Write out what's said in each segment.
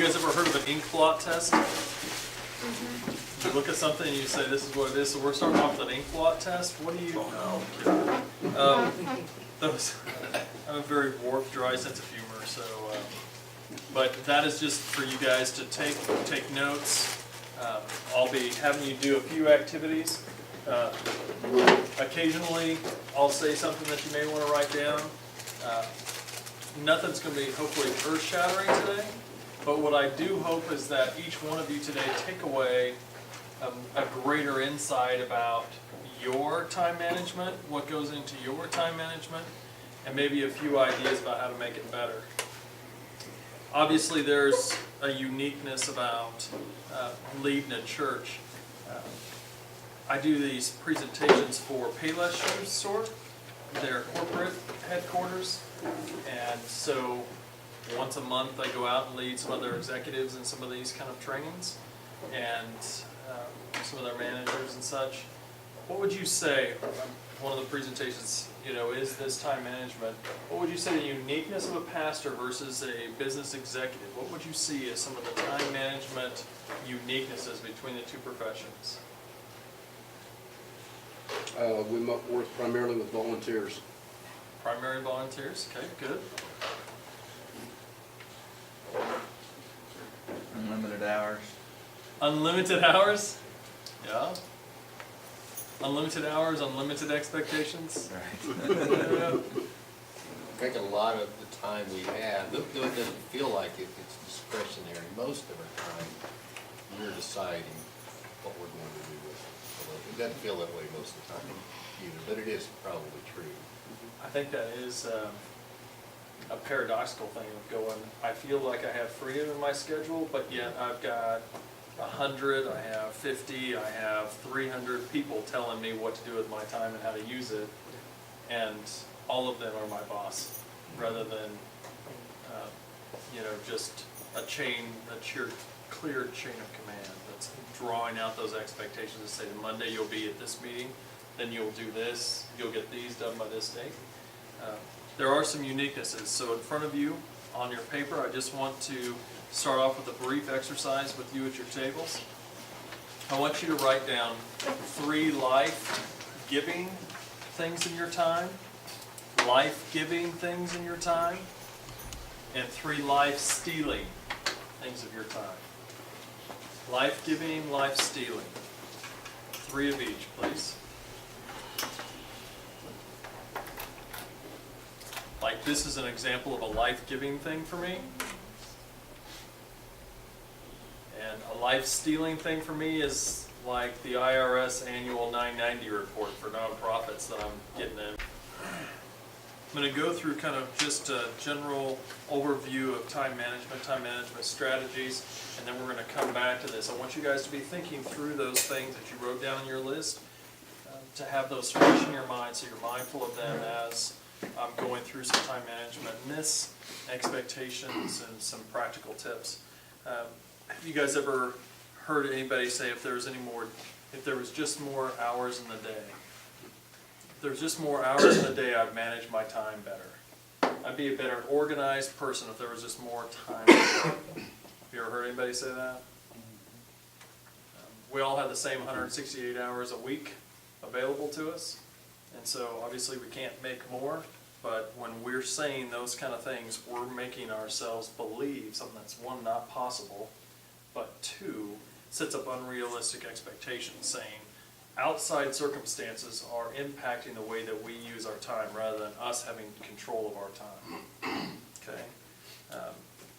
guys ever heard of an ink blot test? You look at something and you say, this is what it is, so we're starting off with an ink blot test. What do you, those, I have a very warped, dry sense of humor, so, but that is just for you guys to take notes. I'll be having you do a few activities. Occasionally, I'll say something that you may want to write down. Nothing's going to be hopefully earth-shattering today, but what I do hope is that each one of you today take away a greater insight about your time management, what goes into your time management, and maybe a few ideas about how to make it better. Obviously, there's a uniqueness about leading a church. I do these presentations for Payless Shoe Store, their corporate headquarters, and so once a month I go out and lead some other executives in some of these kind of trainings, and some of their managers and such. What would you say, one of the presentations, is this time management, what would you say the uniqueness of a pastor versus a business executive? What would you see as some of the time management uniquenesses between the two professions? We work primarily with volunteers. Primary volunteers, okay, good. Unlimited hours. Unlimited hours? Yeah. Unlimited hours, unlimited expectations? Right. Yeah. I think a lot of the time we have, though it doesn't feel like it, it's discretionary. Most of our time, we're deciding what we're going to do with it. It doesn't feel that way most of the time either, but it is probably true. I think that is a paradoxical thing of going, I feel like I have freedom in my schedule, but yet I've got 100, I have 50, I have 300 people telling me what to do with my time and how to use it, and all of them are my boss, rather than, just a clear chain of command that's drawing out those expectations to say, Monday you'll be at this meeting, then you'll do this, you'll get these done by this date. There are some uniquenesses. So in front of you, on your paper, I just want to start off with a brief exercise with you at your tables. I want you to write down 3 life-giving things in your time, life-giving things in your time, and 3 life-stealing things of your time. Life-giving, life-stealing. 3 of each, please. Like, this is an example of a life-giving thing for me. And a life-stealing thing for me is like the IRS annual 990 report for nonprofits that I'm getting in. I'm going to go through kind of just a general overview of time management strategies, and then we're going to come back to this. I want you guys to be thinking through those things that you wrote down on your list, to have those fresh in your mind so you're mindful of them as I'm going through some time management myths, expectations, and some practical tips. Have you guys ever heard anybody say if there was just more hours in the day? If there's just more hours in the day, I'd manage my time better. I'd be a better organized person if there was just more time. Have you ever heard anybody say that? We all have the same 168 hours a week available to us. And so obviously we can't make more, but when we're saying those kind of things, we're making ourselves believe something that's, 1, not possible, but 2, sets up unrealistic expectations, saying outside circumstances are impacting the way that we use our time rather than us having control of our time. Okay?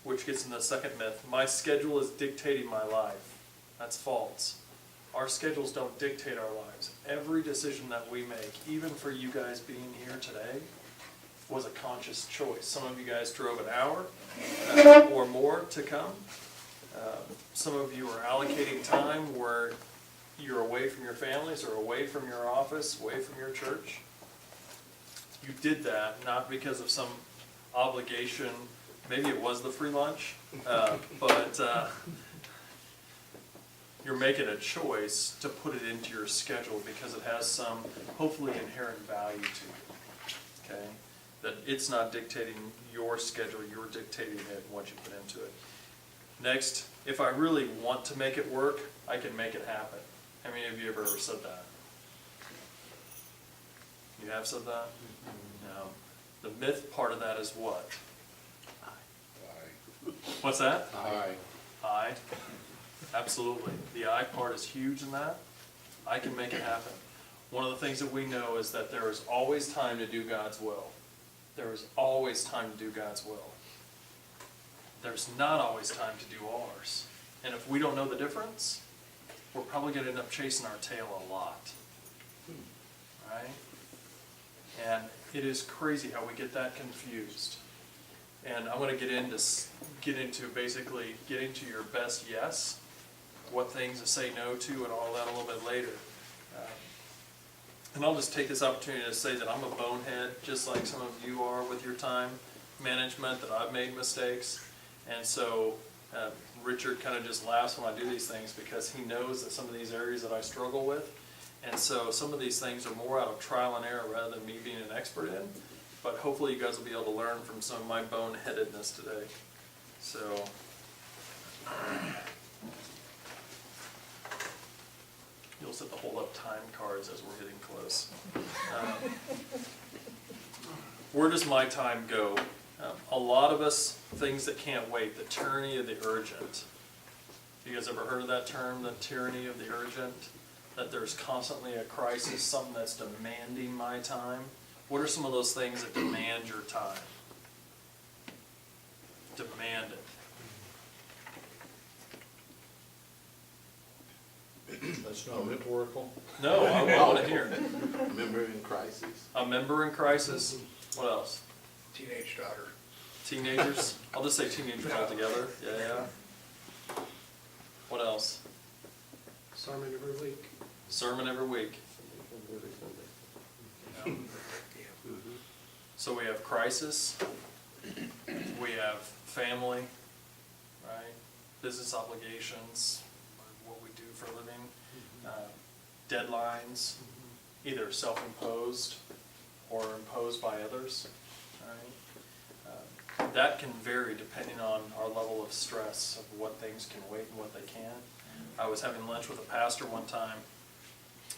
Which gets into the second myth. My schedule is dictating my life. That's false. Our schedules don't dictate our lives. Every decision that we make, even for you guys being here today, was a conscious choice. Some of you guys drove an hour or more to come. Some of you are allocating time where you're away from your families or away from your office, away from your church. You did that not because of some obligation. Maybe it was the free lunch, but you're making a choice to put it into your schedule because it has some, hopefully, inherent value to it, okay? That it's not dictating your schedule, you're dictating it and what you put into it. Next, if I really want to make it work, I can make it happen. How many of you have ever said that? You have said that? No. The myth part of that is what? Aye. What's that? Aye. I. Absolutely. The I part is huge in that. I can make it happen. One of the things that we know is that there is always time to do God's will. There is always time to do God's will. There's not always time to do ours. And if we don't know the difference, we're probably going to end up chasing our tail a lot. Right? And it is crazy how we get that confused. And I'm going to get into basically getting to your best yes, what things to say no to, and all that a little bit later. And I'll just take this opportunity to say that I'm a bonehead, just like some of you are with your time management, that I've made mistakes. And so Richard kind of just laughs when I do these things because he knows that some of these areas that I struggle with. And so some of these things are more out of trial and error rather than me being an expert in. But hopefully you guys will be able to learn from some of my boneheadedness today. So, you'll sit to hold up time cards as we're getting close. Where does my time go? A lot of us, things that can't wait, the tyranny of the urgent. You guys ever heard of that term, the tyranny of the urgent? That there's constantly a crisis, something that's demanding my time. What are some of those things that demand your time? Demand it. That's not rhetorical. No, I want to hear it. Member in crisis. A member in crisis. What else? Teenage daughter. Teenagers. I'll just say teenagers altogether. Yeah. What else? Sermon every week. Sermon every week. Yeah. So we have crisis. We have family, right? Business obligations, what we do for a living. Deadlines, either self-imposed or imposed by others, right? That can vary depending on our level of stress of what things can wait and what they can't. I was having lunch with a pastor one time,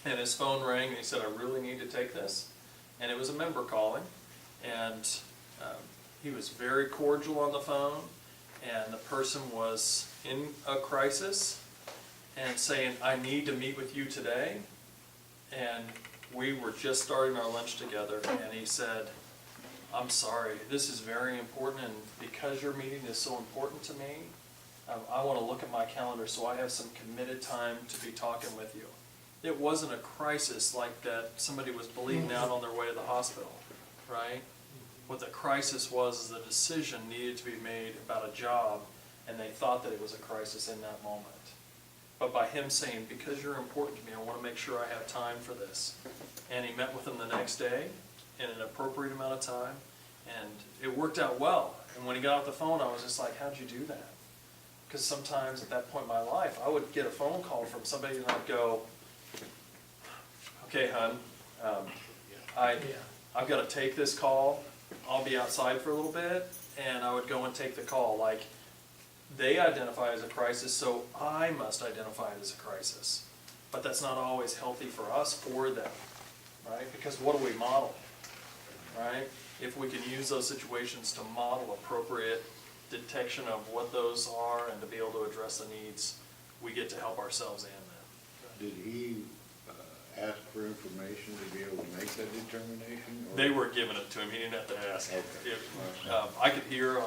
and his phone rang, and he said, I really need to take this. And it was a member calling, and he was very cordial on the phone, and the person was in a crisis and saying, I need to meet with you today. And we were just starting our lunch together, and he said, I'm sorry, this is very important, and because your meeting is so important to me, I want to look at my calendar so I have some committed time to be talking with you. It wasn't a crisis like that somebody was bleeding out on their way to the hospital, right? What the crisis was is the decision needed to be made about a job, and they thought that it was a crisis in that moment. But by him saying, because you're important to me, I want to make sure I have time for this. And he met with him the next day in an appropriate amount of time, and it worked out well. And when he got off the phone, I was just like, how'd you do that? Because sometimes at that point in my life, I would get a phone call from somebody and I'd go, okay, hon, I've got to take this call. I'll be outside for a little bit. And I would go and take the call. Like, they identify as a crisis, so I must identify it as a crisis. But that's not always healthy for us or them, right? Because what do we model, right? If we can use those situations to model appropriate detection of what those are and to be able to address the needs, we get to help ourselves and them. Did he ask for information to be able to make that determination? Or? They were giving it to him, he didn't have to ask. Okay. I could hear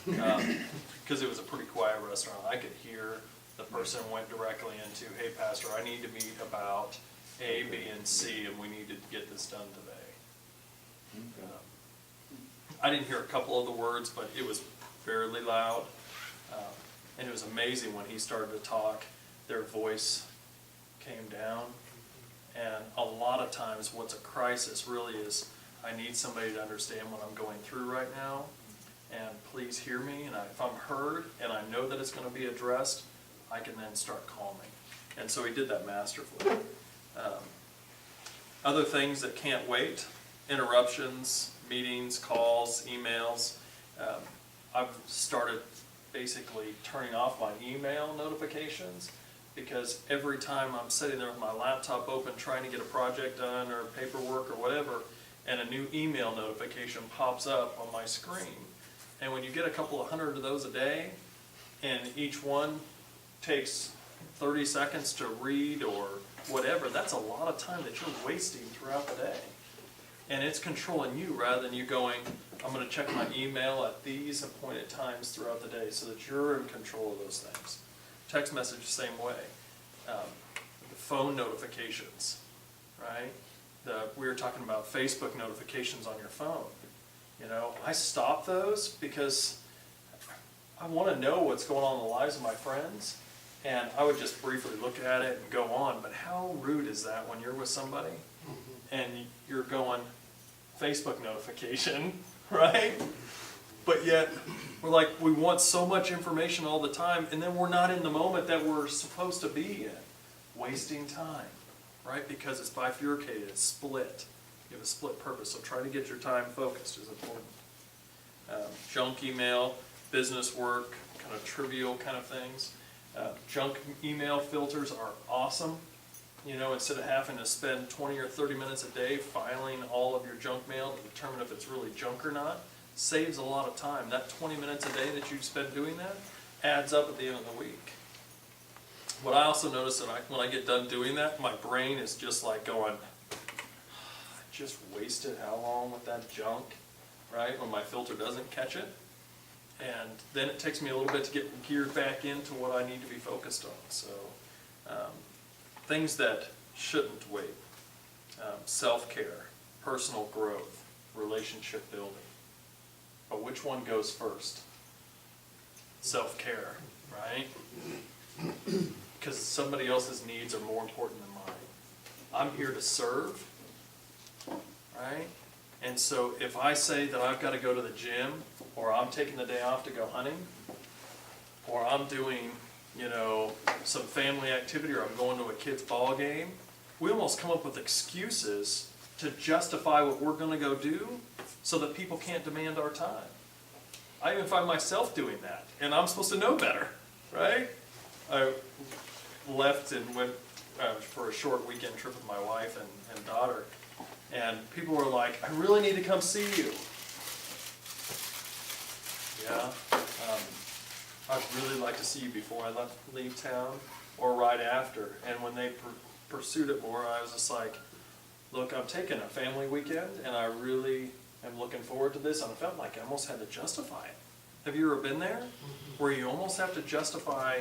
because it was a pretty quiet restaurant, I could hear the person went directly into, hey, Pastor, I need to meet about A, B, and C, and we need to get this done today. Okay. I didn't hear a couple of the words, but it was fairly loud. And it was amazing when he started to talk, their voice came down. And a lot of times what's a crisis really is, I need somebody to understand what I'm going through right now. And please hear me. And if I'm heard and I know that it's going to be addressed, I can then start calming. And so he did that masterfully. Other things that can't wait, interruptions, meetings, calls, emails. I've started basically turning off my email notifications, because every time I'm sitting there with my laptop open trying to get a project done or paperwork or whatever, and a new email notification pops up on my screen. And when you get a couple of hundred of those a day, and each one takes 30 seconds to read or whatever, that's a lot of time that you're wasting throughout the day. And it's controlling you rather than you going, I'm gonna check my email at these appointed times throughout the day, so that you're in control of those things. Text message, same way. The phone notifications, right? We were talking about Facebook notifications on your phone. You know, I stop those because I wanna know what's going on in the lives of my friends, and I would just briefly look at it and go on, but how rude is that when you're with somebody and you're going, Facebook notification, right? But yet, we're like, we want so much information all the time, and then we're not in the moment that we're supposed to be in. Wasting time, right? Because it's bifurcated, it's split. You have a split purpose, so try to get your time focused is important. Junk email, business work, kind of trivial kind of things. Junk email filters are awesome. You know, instead of having to spend 20 or 30 minutes a day filing all of your junk mail to determine if it's really junk or not, saves a lot of time. That 20 minutes a day that you spend doing that adds up at the end of the week. What I also notice that when I get done doing that, my brain is just like going, I just wasted how long with that junk, right? When my filter doesn't catch it. And then it takes me a little bit to get geared back into what I need to be focused on. So, things that shouldn't wait. Self-care, personal growth, relationship building. But which one goes first? Self-care, right? Because somebody else's needs are more important than mine. I'm here to serve, right? And so if I say that I've got to go to the gym, or I'm taking the day off to go hunting, or I'm doing, you know, some family activity, or I'm going to a kid's ball game, we almost come up with excuses to justify what we're going to go do so that people can't demand our time. I even find myself doing that, and I'm supposed to know better, right? I left and went for a short weekend trip with my wife and daughter, and people were like, I really need to come see you. Yeah, I'd really like to see you before I leave town or right after. And when they pursued it more, I was just like, look, I'm taking a family weekend and I really am looking forward to this. And I felt like I almost had to justify it. Have you ever been there? Where you almost have to justify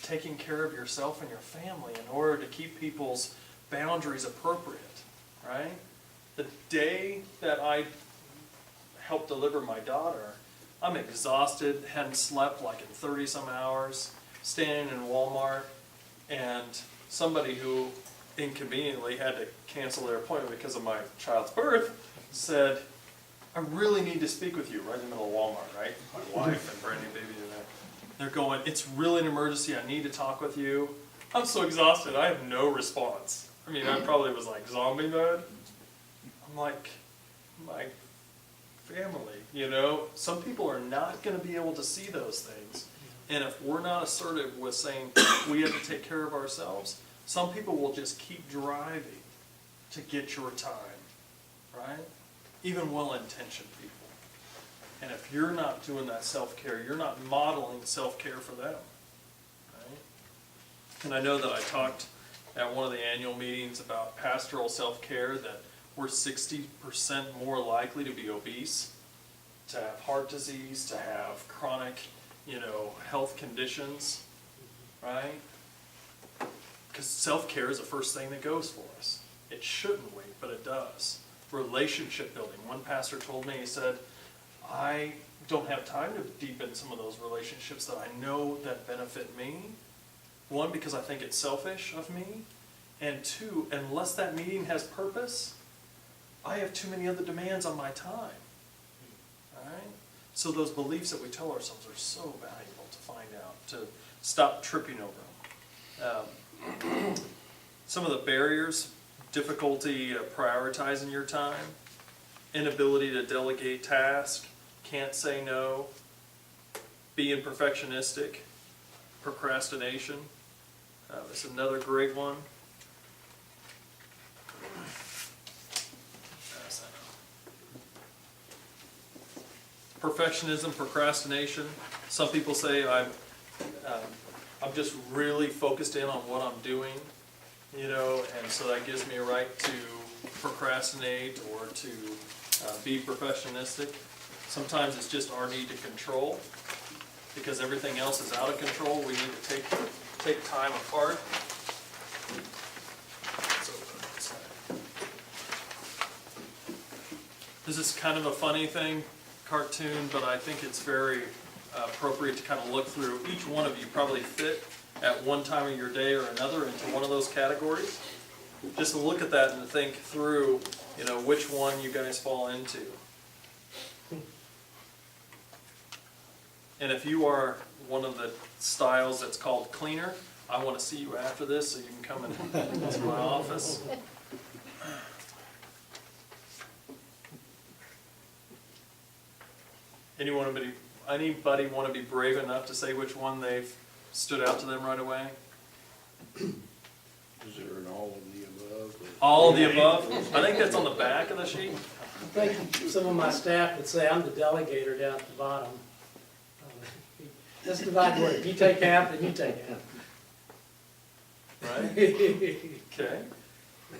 taking care of yourself and your family in order to keep people's boundaries appropriate, right? The day that I helped deliver my daughter, I'm exhausted, hadn't slept like in 30 some hours, standing in Walmart, and somebody who inconveniently had to cancel their appointment because of my child's birth said, I really need to speak with you, right in the middle of Walmart, right? My wife and brand new baby in there. They're going, it's really an emergency, I need to talk with you. I'm so exhausted, I have no response. I mean, I probably was like zombie mode. I'm like, my family, you know? Some people are not going to be able to see those things. And if we're not assertive with saying we have to take care of ourselves, some people will just keep driving to get your time, right? Even well-intentioned people. And if you're not doing that self-care, you're not modeling self-care for them, right? And I know that I talked at one of the annual meetings about pastoral self-care, that we're 60% more likely to be obese, to have heart disease, to have chronic, you know, health conditions, right? Because self-care is the first thing that goes for us. It shouldn't wait, but it does. Relationship building. One pastor told me, he said, I don't have time to deepen some of those relationships that I know that benefit me. One, because I think it's selfish of me. And two, unless that meeting has purpose, I have too many other demands on my time. Right? So those beliefs that we tell ourselves are so valuable to find out, to stop tripping over them. Some of the barriers: difficulty prioritizing your time, inability to delegate tasks, can't say no, being perfectionistic, procrastination. That's another great one. Perfectionism, procrastination. Some people say I'm just really focused in on what I'm doing, you know, and so that gives me a right to procrastinate or to be perfectionistic. Sometimes it's just our need to control, because everything else is out of control. We need to take time apart. This is kind of a funny thing, cartoon, but I think it's very appropriate to kind of look through. Each one of you probably fit at one time of your day or another into one of those categories. Just to look at that and to think through, you know, which one you guys fall into. And if you are one of the styles that's called cleaner, I want to see you after this so you can come into my office. Anybody want to be brave enough to say which one they've stood out to them right away? Is there an all of the above? All of the above? I think that's on the back of the sheet. I think some of my staff would say I'm the delegator down at the bottom. Let's divide work. You take half and you take half. Right? Okay.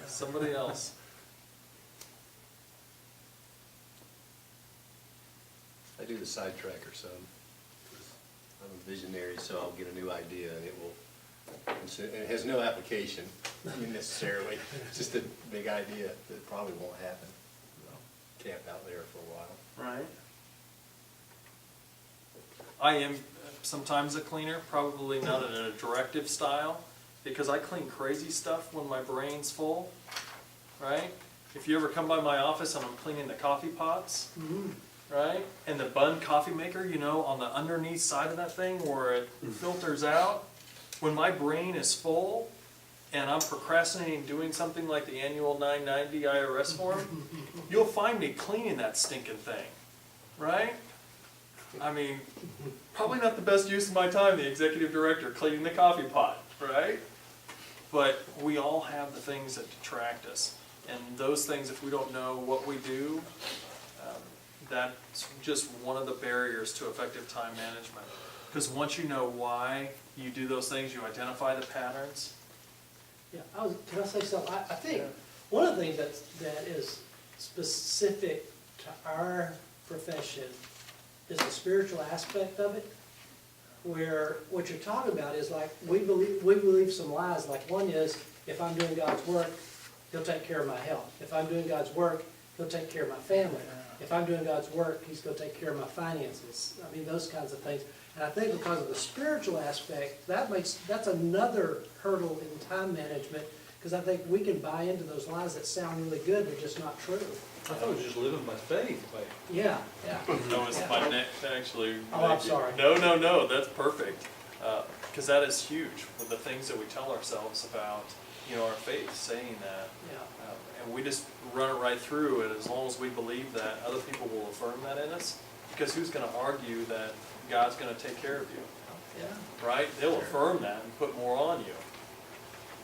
Somebody else. I do the sidetracker some. I'm a visionary, so I'll get a new idea and it has no application necessarily. It's just a big idea that probably won't happen. I'll camp out there for a while. Right. I am sometimes a cleaner, probably not in a directive style, because I clean crazy stuff when my brain's full, right? If you ever come by my office and I'm cleaning the coffee pots, right? And the Bun coffee maker, you know, on the underneath side of that thing where it filters out, when my brain is full and I'm procrastinating doing something like the annual 990 IRS form, you'll find me cleaning that stinking thing, right? I mean, probably not the best use of my time, the executive director, cleaning the coffee pot, right? But we all have the things that detract us. And those things, if we don't know what we do, that's just one of the barriers to effective time management. Because once you know why you do those things, you identify the patterns. Yeah, can I say something? I think one of the things that is specific to our profession is the spiritual aspect of it, where what you're talking about is like we believe some lies. Like one is, if I'm doing God's work, He'll take care of my health. If I'm doing God's work, He'll take care of my family. If I'm doing God's work, He's going to take care of my finances. I mean, those kinds of things. And I think because of the spiritual aspect, that's another hurdle in time management, because I think we can buy into those lies that sound really good, but just not true. I thought it was just living by faith, but Yeah, yeah. No, it's my neck, actually. Oh, I'm sorry. No, that's perfect. Because that is huge with the things that we tell ourselves about, you know, our faith, saying that. Yeah. And we just run it right through, and as long as we believe that, other people will affirm that in us. Because who's going to argue that God's going to take care of you? Yeah. Right? They'll affirm that and put more on you.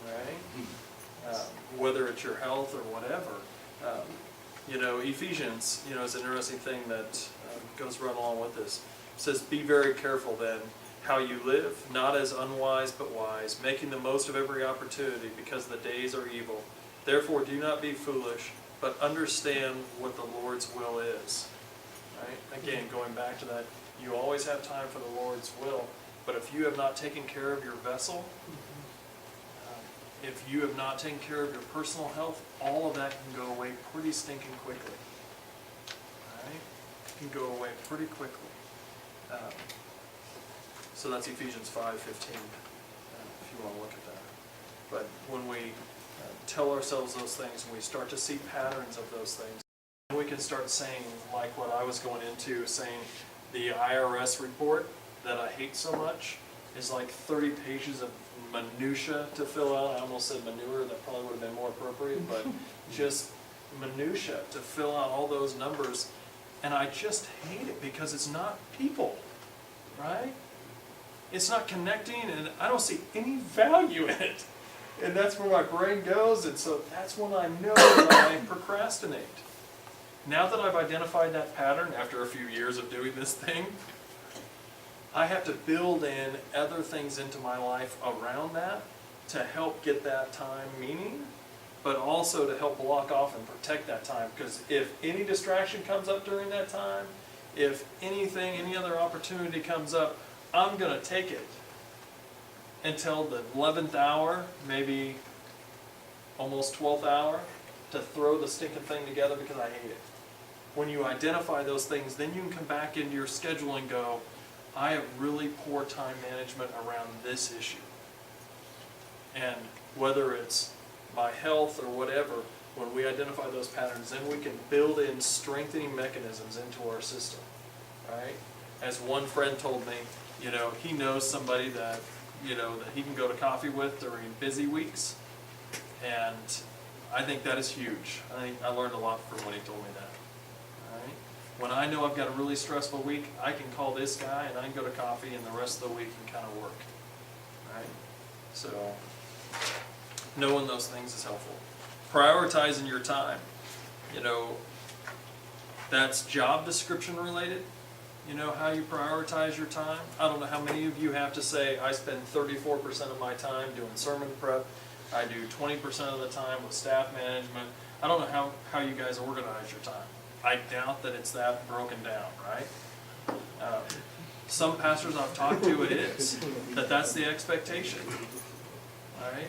Right? Whether it's your health or whatever. You know, Ephesians, you know, is an interesting thing that goes right along with this. It says, be very careful then how you live, not as unwise but wise, making the most of every opportunity, because the days are evil. Therefore do not be foolish, but understand what the Lord's will is. Right? Again, going back to that, you always have time for the Lord's will, but if you have not taken care of your vessel, if you have not taken care of your personal health, all of that can go away pretty stinking quickly. Right? It can go away pretty quickly. So that's Ephesians 5:15, if you want to look at that. But when we tell ourselves those things, and we start to see patterns of those things, we can start saying, like what I was going into, saying the IRS report that I hate so much is like 30 pages of minutia to fill out. I almost said manure, that probably would have been more appropriate, but just minutia to fill out all those numbers. And I just hate it because it's not people. right? It's not connecting, and I don't see any value in it. And that's where my brain goes, and so that's when I know that I procrastinate. Now that I've identified that pattern after a few years of doing this thing, I have to build in other things into my life around that to help get that time meaning, but also to help block off and protect that time. Because if any distraction comes up during that time, if anything, any other opportunity comes up, I'm going to take it until the 11th hour, maybe almost 12th hour, to throw the stinking thing together because I hate it. When you identify those things, then you can come back into your schedule and go, I have really poor time management around this issue. And whether it's my health or whatever, when we identify those patterns, then we can build in strengthening mechanisms into our system, right? As one friend told me, he knows somebody that, that he can go to coffee with during busy weeks. And I think that is huge. I learned a lot from when he told me that. All right? When I know I've got a really stressful week, I can call this guy and I can go to coffee, and the rest of the week can kind of work. Right? So, knowing those things is helpful. Prioritizing your time. That's job description related. How you prioritize your time. I don't know how many of you have to say, I spend 34% of my time doing sermon prep. I do 20% of the time with staff management. I don't know how you guys organize your time. I doubt that it's that broken down, right? Some pastors I've talked to, it is. That's the expectation. All right?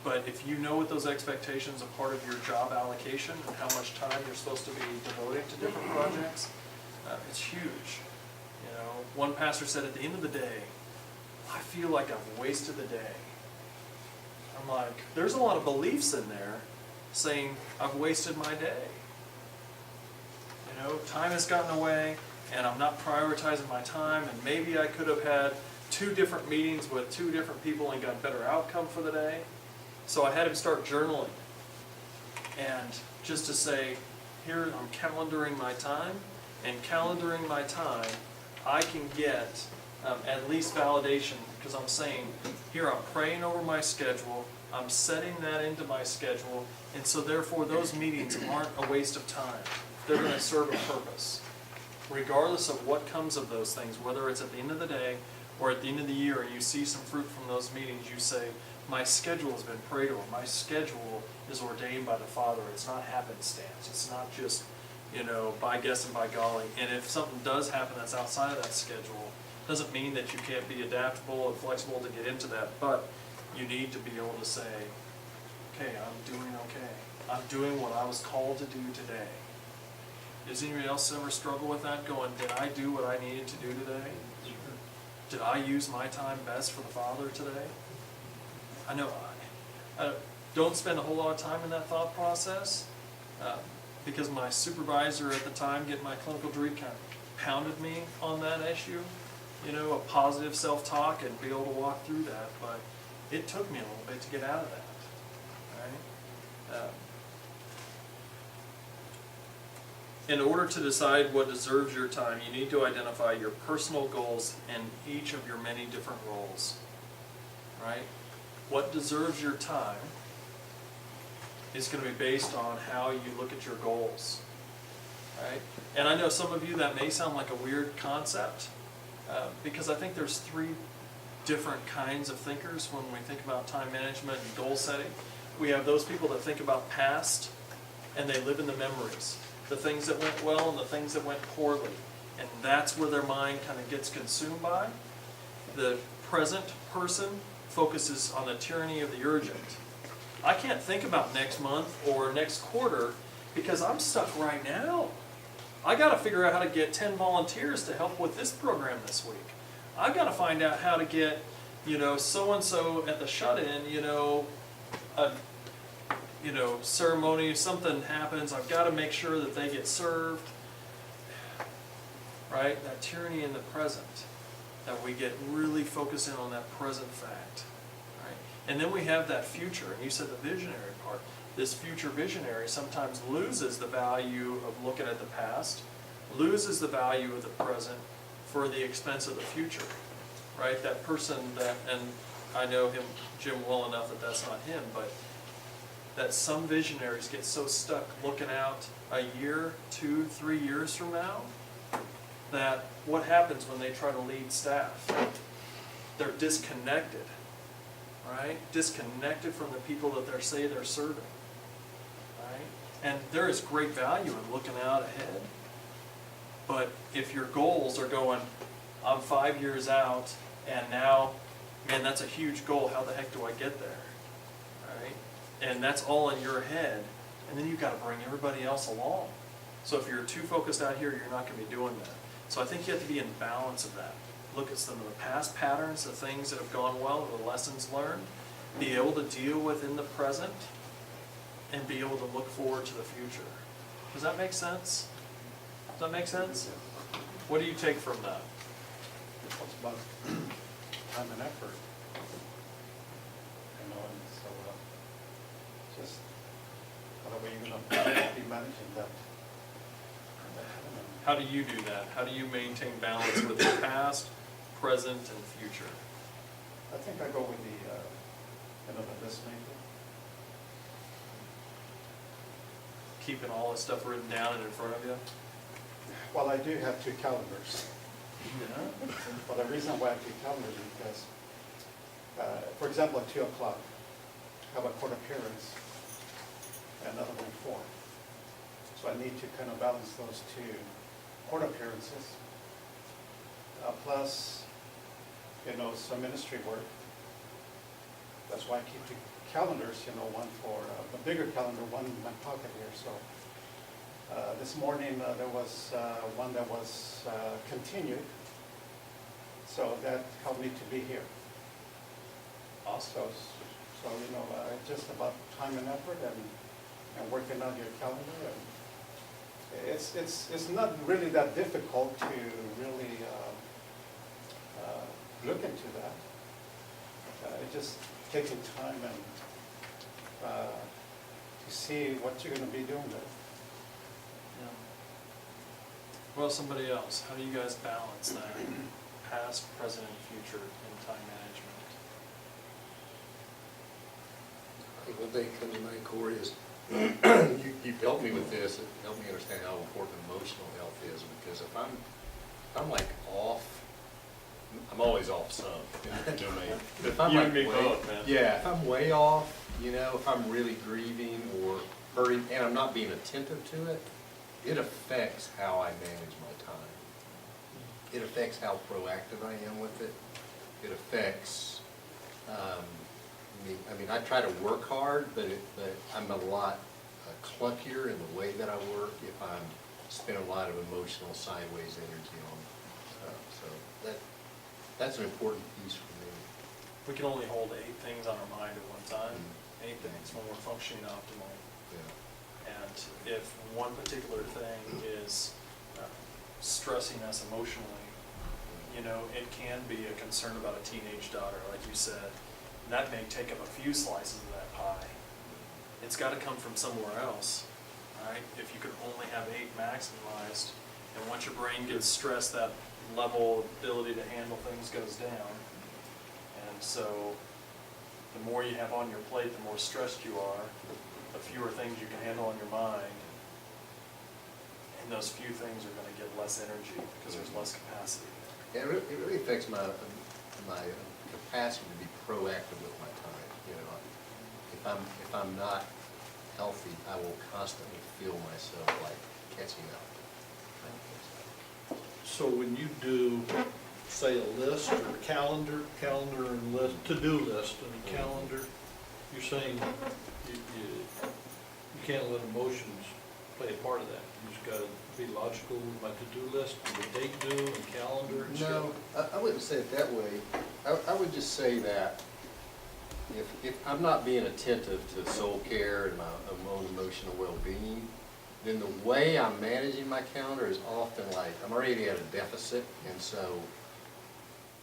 But if you know what those expectations are part of your job allocation and how much time you're supposed to be devoting to different projects, it's huge. One pastor said, at the end of the day, I feel like I've wasted the day. I'm like, there's a lot of beliefs in there saying I've wasted my day. Time has gotten away, and I'm not prioritizing my time, and maybe I could have had 2 different meetings with 2 different people and got better outcome for the day. So I had him start journaling. And just to say, here I'm calendaring my time, and calendaring my time, I can get at least validation, because I'm saying, here I'm praying over my schedule, I'm setting that into my schedule, and so therefore those meetings aren't a waste of time. They're going to serve a purpose. Regardless of what comes of those things, whether it's at the end of the day or at the end of the year and you see some fruit from those meetings, you say, my schedule has been prayed over. My schedule is ordained by the Father. It's not happenstance. It's not just, by guess and by golly. And if something does happen that's outside of that schedule, doesn't mean that you can't be adaptable and flexible to get into that, but you need to be able to say, okay, I'm doing okay. I'm doing what I was called to do today. Does anybody else ever struggle with that, going, did I do what I needed to do today? Did I use my time best for the Father today? I know I don't spend a whole lot of time in that thought process because my supervisor at the time getting my clinical degree kind of pounded me on that issue, a positive self-talk and be able to walk through that, but it took me a little bit to get out of that, right? In order to decide what deserves your time, you need to identify your personal goals in each of your many different roles, right? What deserves your time is going to be based on how you look at your goals, right? And I know some of you that may sound like a weird concept because I think there's 3 different kinds of thinkers when we think about time management and goal setting. We have those people that think about past and they live in the memories. The things that went well and the things that went poorly. And that's where their mind kind of gets consumed by. The present person focuses on the tyranny of the urgent. I can't think about next month or next quarter because I'm stuck right now. I got to figure out how to get 10 volunteers to help with this program this week. I've got to find out how to get, so-and-so at the shut-in, ceremony, something happens, I've got to make sure that they get served, right? That tyranny in the present, that we get really focused in on that present fact, right? And then we have that future, and you said the visionary part. This future visionary sometimes loses the value of looking at the past, loses the value of the present, for the expense of the future, right? That person that, and I know him, Jim, well enough that that's not him, but that some visionaries get so stuck looking out a year, 2, 3 years from now, that what happens when they try to lead staff? They're disconnected, right? Disconnected from the people that they say they're serving, right? And there is great value in looking out ahead. But if your goals are going, I'm 5 years out, and now, man, that's a huge goal, how the heck do I get there, right? And that's all in your head, and then you've got to bring everybody else along. So if you're too focused out here, you're not going to be doing that. So I think you have to be in balance of that. Look at some of the past patterns, the things that have gone well, the lessons learned, be able to deal with in the present, and be able to look forward to the future. Does that make sense? Does that make sense? What do you take from that? It's about time and effort. You know, and so, just, how are you gonna be managing that? How do you do that? How do you maintain balance with the past, present, and future? I think I go with the, the list maker. Keeping all this stuff written down and in front of you? Well, I do have 2 calendars. But the reason why I have 2 calendars is because, for example, at 2 o'clock, I have a court appearance, and another one 4. So I need to kind of balance those 2 court appearances, plus, some ministry work. That's why I keep 2 calendars, one for, a bigger calendar, one in my pocket here, so. This morning, there was one that was continued, so that helped me to be here. Awesome. So just about time and effort and working on your calendar. And it's not really that difficult to really look into that. It just taking time and to see what you're going to be doing there. Yeah. Well, somebody else, how do you guys balance that? Past, present, and future in time management? I think one thing that comes to mind, Corey, is you've helped me with this, it helped me understand how important emotional health is, because if I'm like off, I'm always off some. But if I'm You like and me way- both, man. Yeah, if I'm way off, if I'm really grieving or hurting, and I'm not being attentive to it, it affects how I manage my time. It affects how proactive I am with it. It affects, I try to work hard, but I'm a lot clunkier in the way that I work if I'm spending a lot of emotional sideways energy on stuff. So that's an important piece for me. We can only hold 8 things on our mind at one time, 8 things when we're functioning optimally. Yeah. And if one particular thing is stressing us emotionally, it can be a concern about a teenage daughter, like you said. And that may take up a few slices of that pie. It's got to come from somewhere else, right? If you could only have 8 maximized, and once your brain gets stressed, that level of ability to handle things goes down. And so the more you have on your plate, the more stressed you are, the fewer things you can handle in your mind. And those few things are going to get less energy because there's less capacity. Yeah, it really affects my capacity to be proactive with my time. If I'm not healthy, I will constantly feel myself like catching up. So when you do, say, a list or a calendar and list, to-do list and a calendar, you're saying you can't let emotions play a part of that. You just gotta be logical with my to-do list, the date due and calendar and No, stuff. I wouldn't say it that way. I would just say that if I'm not being attentive to soul care and my own emotional well-being, then the way I'm managing my calendar is often like, I'm already at a deficit, and so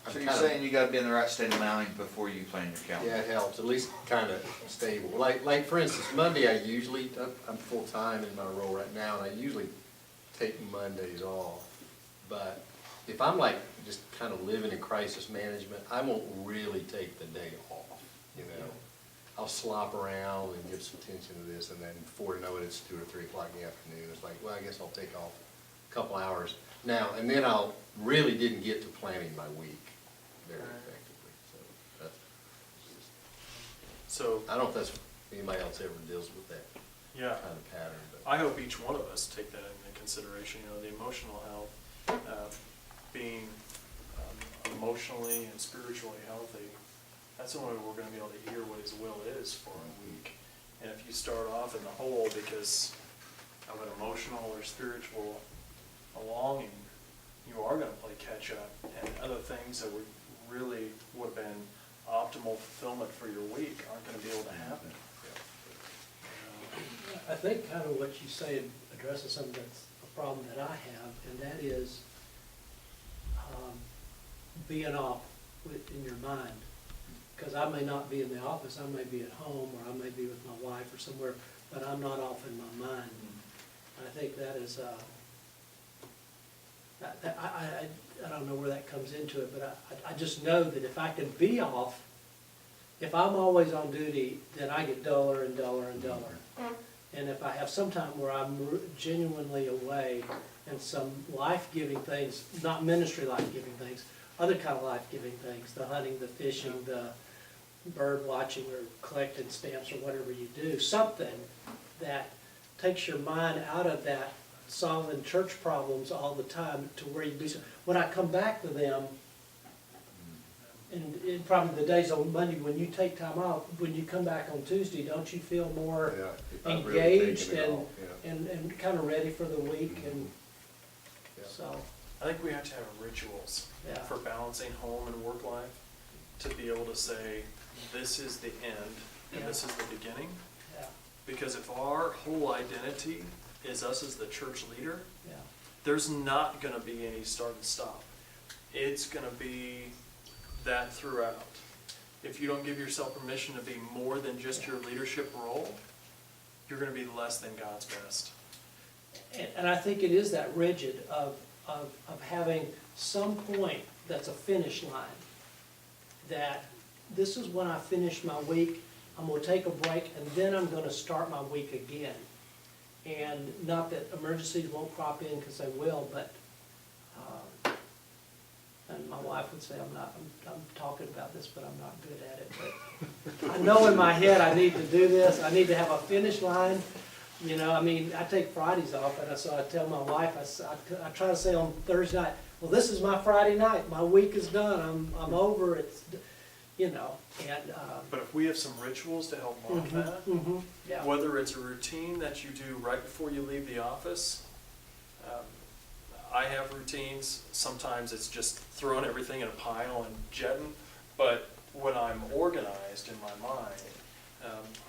I'm So you're kind of, saying you gotta be in the right state of mind before you plan your calendar? yeah, it helps, at least kind of stable. Like for instance, Monday, I'm full-time in my role right now, and I usually take Mondays off. But if I'm like just kind of living in crisis management, I won't really take the day off, you know? I'll slop around and give some attention to this, and then before you know it, it's 2 or 3 o'clock in the afternoon. It's like, well, I guess I'll take off a couple hours now, and then I'll really didn't get to planning my week very effectively, so that's, So, I don't know if that's, anybody else ever deals with that yeah, kind of pattern, but. I hope each one of us take that into consideration, you know, the emotional health, being emotionally and spiritually healthy. That's the only way we're gonna be able to hear what His will is for our week. And if you start off in the hole because of an emotional or spiritual longing, you are gonna play catch up, and other things that would really would have been optimal fulfillment for your week aren't gonna be able to happen. I think kind of what you say addresses something that's a problem that I have, and that is being off in your mind. Because I may not be in the office, I may be at home, or I may be with my wife or somewhere, but I'm not off in my mind. And I think that is, I don't know where that comes into it, but I just know that if I can be off, if I'm always on duty, then I get duller and duller and duller. And if I have some time where I'm genuinely away and some life-giving things, not ministry life-giving things, other kind of life-giving things, the hunting, the fishing, the bird watching or collecting stamps or whatever you do, something that takes your mind out of that solving church problems all the time to where you do so. When I come back to them, and probably the days on Monday when you take time off, when you come back on Tuesday, don't you feel more Yeah, if I've really engaged taken it and, off, yeah. and kind of ready for the week? And Yeah. so, I think we have to have rituals Yeah. for balancing home and work life, to be able to say, this is the end and this is the beginning. yeah, Because if our whole identity is us as the church leader, yeah. there's not gonna be any start and stop. It's gonna be that throughout. If you don't give yourself permission to be more than just your leadership role, you're gonna be less than God's best. And I think it is that rigid of having some point that's a finish line. That this is when I finish my week, I'm gonna take a break, and then I'm gonna start my week again. And not that emergencies won't crop in, because they will, but, and my wife would say I'm talking about this, but I'm not good at it. But I know in my head I need to do this, I need to have a finish line. You know, I mean, I take Fridays off, and so I tell my wife, I try to say on Thursday night, well, this is my Friday night, my week is done, I'm over, it's, you know, and, But if we have some rituals to help mark that, yeah. whether it's a routine that you do right before you leave the office, I have routines, sometimes it's just throwing everything in a pile and jetting, but when I'm organized in my mind,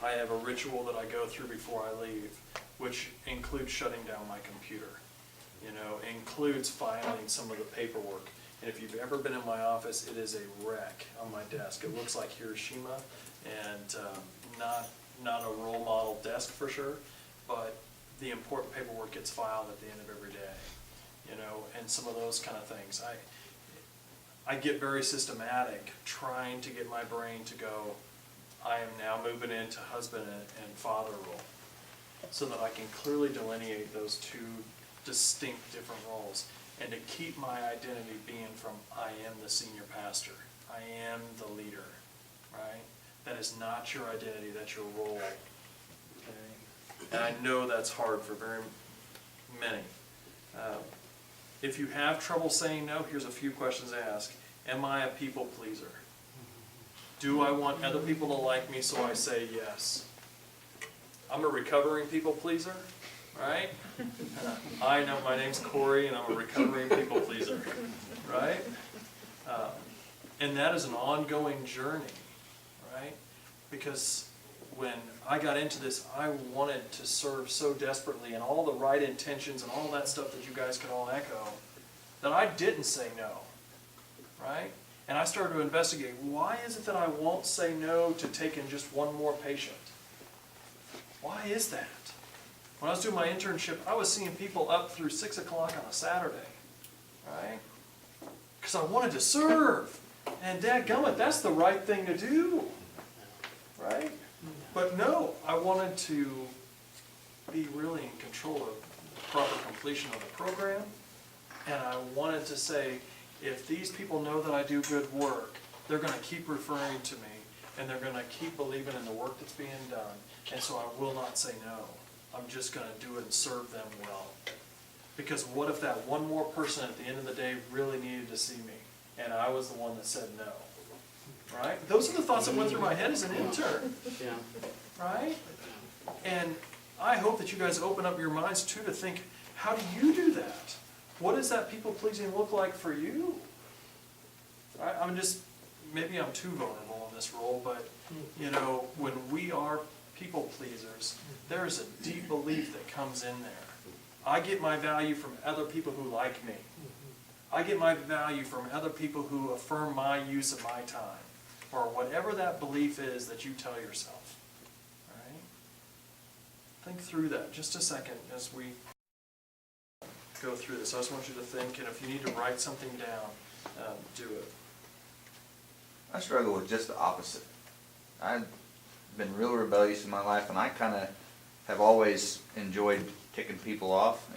I have a ritual that I go through before I leave, which includes shutting down my computer, you know, includes filing some of the paperwork. And if you've ever been in my office, it is a wreck on my desk. It looks like Hiroshima, and not a role model desk for sure, but the important paperwork gets filed at the end of every day, you know, and some of those kind of things. I get very systematic trying to get my brain to go, I am now moving into husband and father role, so that I can clearly delineate those two distinct different roles, and to keep my identity being from I am the senior pastor, I am the leader, right? That is not your identity, that's your role, okay? And I know that's hard for very many. If you have trouble saying no, here's a few questions to ask. Am I a people pleaser? Do I want other people to like me, so I say yes? I'm a recovering people pleaser, right? I know my name's Corey, and I'm a recovering people pleaser, right? And that is an ongoing journey, right? Because when I got into this, I wanted to serve so desperately, and all the right intentions and all that stuff that you guys could all echo, that I didn't say no, right? And I started to investigate, why is it that I won't say no to taking just one more patient? Why is that? When I was doing my internship, I was seeing people up through 6 o'clock on a Saturday, right? because I wanted to serve. And dadgummit, that's the right thing to do, right? But no, I wanted to be really in control of the proper completion of the program. And I wanted to say, if these people know that I do good work, they're gonna keep referring to me, and they're gonna keep believing in the work that's being done. And so I will not say no. I'm just gonna do it and serve them well. Because what if that one more person at the end of the day really needed to see me, and I was the one that said no? Right? Those are the thoughts that went through my head as an intern, Yeah. right? And I hope that you guys open up your minds too to think, how do you do that? What does that people-pleasing look like for you? I'm just, maybe I'm too vulnerable in this role, but, you know, when we are people-pleasers, there is a deep belief that comes in there. I get my value from other people who like me. I get my value from other people who affirm my use of my time, or whatever that belief is that you tell yourself. All right? Think through that just a second as we go through this. I just want you to think, and if you need to write something down, do it. I struggle with just the opposite. I've been real rebellious in my life, and I kind of have always enjoyed ticking people off,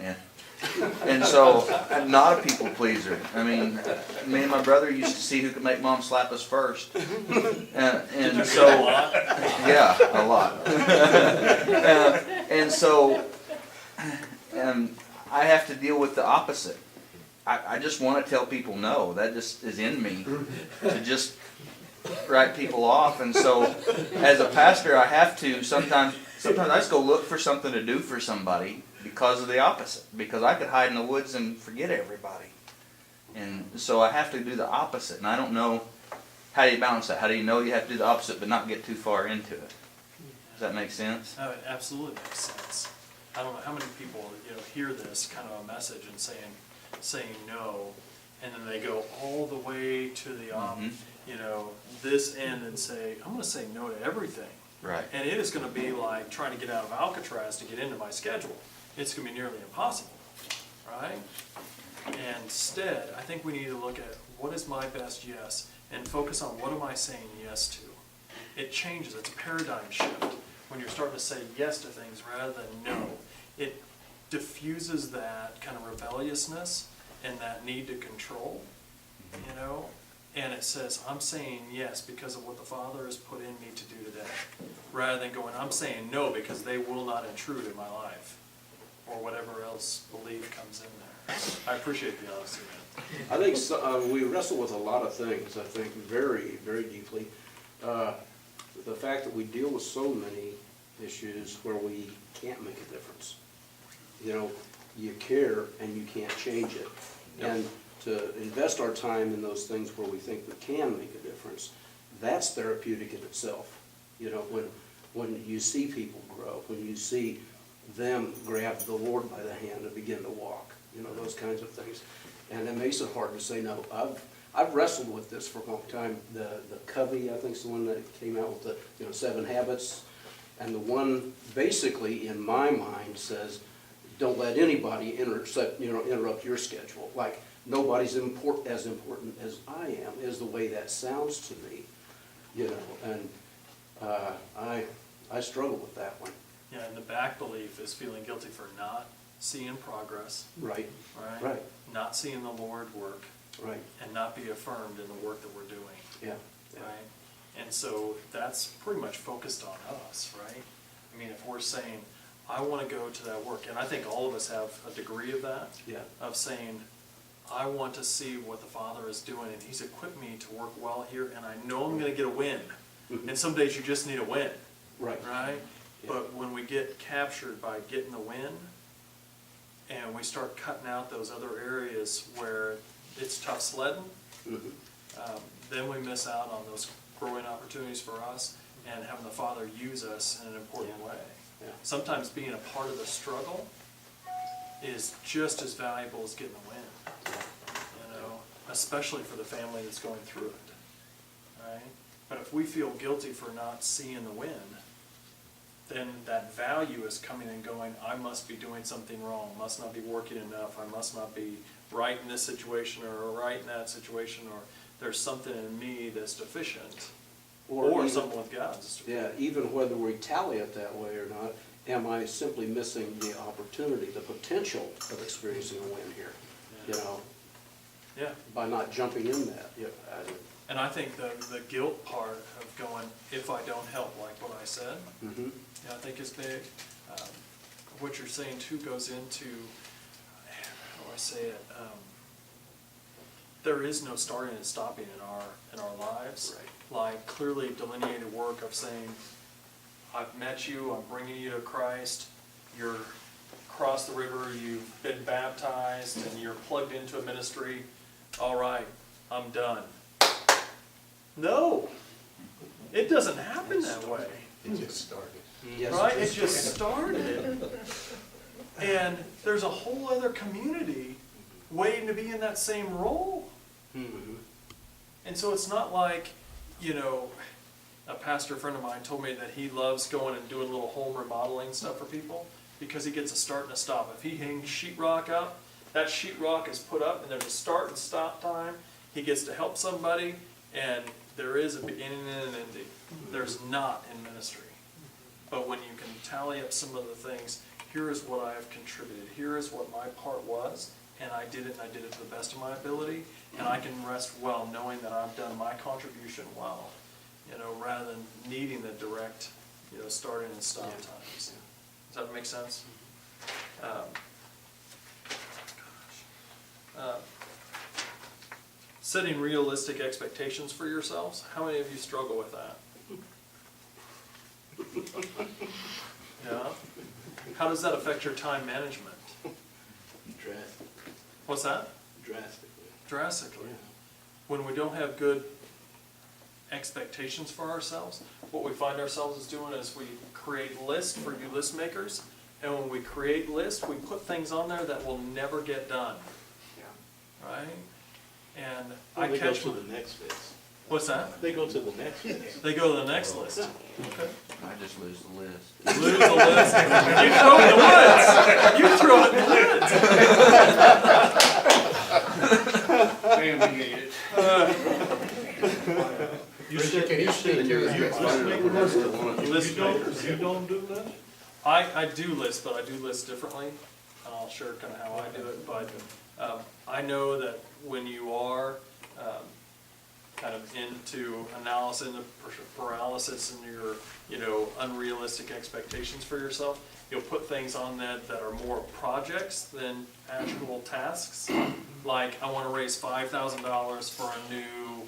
and so I'm not a people pleaser. I mean, me and my brother used to see who could make mom slap us first, and so yeah, a lot. And so I have to deal with the opposite. I just want to tell people no. That just is in me to just write people off. And so as a pastor, I have to sometimes I just go look for something to do for somebody because of the opposite. Because I could hide in the woods and forget everybody. And so I have to do the opposite. And I don't know, how do you balance that? How do you know you have to do the opposite but not get too far into it? Does that make sense? No, it absolutely makes sense. I don't know how many people, hear this kind of a message and saying no, and then they go all the way to the this end and say, I'm going to say no to everything. Right. And it is going to be like trying to get out of Alcatraz to get into my schedule. It's going to be nearly impossible, right? And instead, I think we need to look at what is my best yes and focus on what am I saying yes to. It changes. It's a paradigm shift when you're starting to say yes to things rather than no. It diffuses that kind of rebelliousness and that need to control, and it says, I'm saying yes because of what the Father has put in me to do today, rather than going, I'm saying no because they will not intrude in my life, or whatever else belief comes in there. I appreciate the honesty, man. I think we wrestle with a lot of things, I think, very, very deeply. The fact that we deal with so many issues where we can't make a difference. You care and you can't change it. Yep. And to invest our time in those things where we think we can make a difference, that's therapeutic in itself. When you see people grow, when you see them grab the Lord by the hand and begin to walk, those kinds of things. And it makes it hard to say no. I've wrestled with this for a long time. The Covey, I think, is the one that came out with the 7 Habits. And the one basically in my mind says, don't let anybody interrupt your schedule. Like nobody's as important as I am, is the way that sounds to me. And I struggle with that one. Yeah, and the back belief is feeling guilty for not seeing progress, Right. right? Right. Not seeing the Lord work, Right. and not be affirmed in the work that we're doing, Yeah. right? And so that's pretty much focused on us, right? I mean, if we're saying, I want to go to that work, and I think all of us have a degree of that, Yeah. of saying, I want to see what the Father is doing, and He's equipped me to work well here, and I know I'm going to get a win. Mhm. And some days you just need a win, Right. right? Yeah. But when we get captured by getting the win, and we start cutting out those other areas where it's tough sledding, Mhm. then we miss out on those growing opportunities for us and having the Father use us in an important way. Yeah. Sometimes being a part of the struggle is just as valuable as getting the win, especially for the family that's going through it, right? But if we feel guilty for not seeing the win, then that value is coming and going, I must be doing something wrong, must not be working enough, I must not be right in this situation or right in that situation, or there's something in me that's deficient, or even- something with God that's deficient. Yeah, even whether we tally it that way or not, am I simply missing the opportunity, the potential of experiencing a win here? You know, Yeah, by not jumping in that. Yeah, and I think the guilt part of going, if I don't help, like what I said, mhm. yeah, I think is big. What you're saying too goes into, how do I say it? There is no starting and stopping in our lives. Right. Like clearly delineated work of saying, I've met you, I'm bringing you to Christ, you're across the river, you've been baptized, and you're plugged into a ministry. All right, I'm done. No, it doesn't happen that way. It just started. Yes, Right, it just started. And there's a whole other community waiting to be in that same role. Mhm. And so it's not like, you know, a pastor friend of mine told me that he loves going and doing little home remodeling stuff for people because he gets a start and a stop. If he hangs sheetrock up, that sheetrock is put up and there's a start and stop time. He gets to help somebody, and there is a beginning and an ending. There's not in ministry. But when you can tally up some of the things, here is what I have contributed, here is what my part was, and I did it, and I did it to the best of my ability, and I can rest well knowing that I've done my contribution well, you know, rather than needing the direct, you know, starting and stop times. Does that make sense? Setting realistic expectations for yourselves, how many of you struggle with that? Yeah? How does that affect your time management? Drastically. What's that? Drastically. Drastically. When we don't have good expectations for ourselves, what we find ourselves is doing is we create lists for you list makers, and when we create lists, we put things on there that will never get done, Yeah. right? And I They go catch, to the next phase. what's that? They go to the next phase. They go to the next list. Okay. I just lose the list. Lose the list. You throw it in the woods. You throw it in the woods. Man, we hate it. You said you List makers. You don't do that? I do list, but I do list differently. And I'll share kind of how I do it, but I know that when you are kind of into analysis and paralysis and your, you know, unrealistic expectations for yourself, you'll put things on that are more projects than actual tasks. Like, I want to raise $5,000 for a new,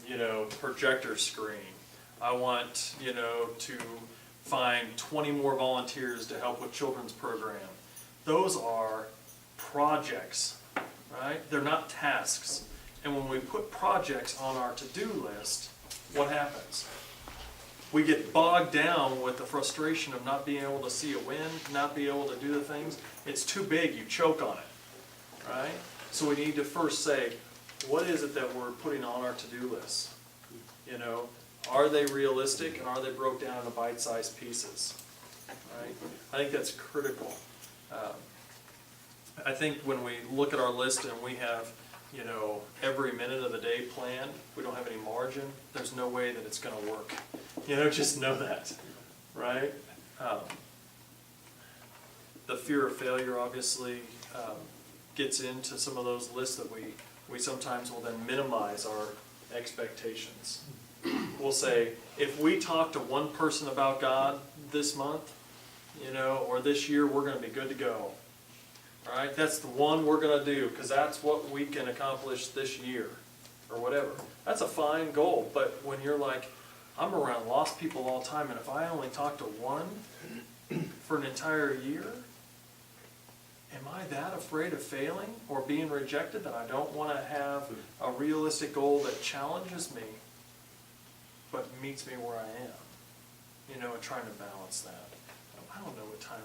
you know, projector screen. I want, you know, to find 20 more volunteers to help with children's program. Those are projects, right? They're not tasks. And when we put projects on our to-do list, what happens? We get bogged down with the frustration of not being able to see a win, not being able to do the things. It's too big, you choke on it, right? So we need to first say, what is it that we're putting on our to-do list? You know, are they realistic and are they broke down into bite-sized pieces, right? I think that's critical. I think when we look at our list and we have, you know, every minute of the day planned, we don't have any margin, there's no way that it's gonna work. You know, just know that, right? The fear of failure obviously gets into some of those lists that we sometimes will then minimize our expectations. We'll say, if we talk to one person about God this month, you know, or this year, we're gonna be good to go. All right, that's the one we're gonna do, because that's what we can accomplish this year, or whatever. That's a fine goal, but when you're like, I'm around lost people all the time, and if I only talk to one for an entire year, am I that afraid of failing or being rejected that I don't wanna have a realistic goal that challenges me, but meets me where I am? You know, and trying to balance that. I don't know what time,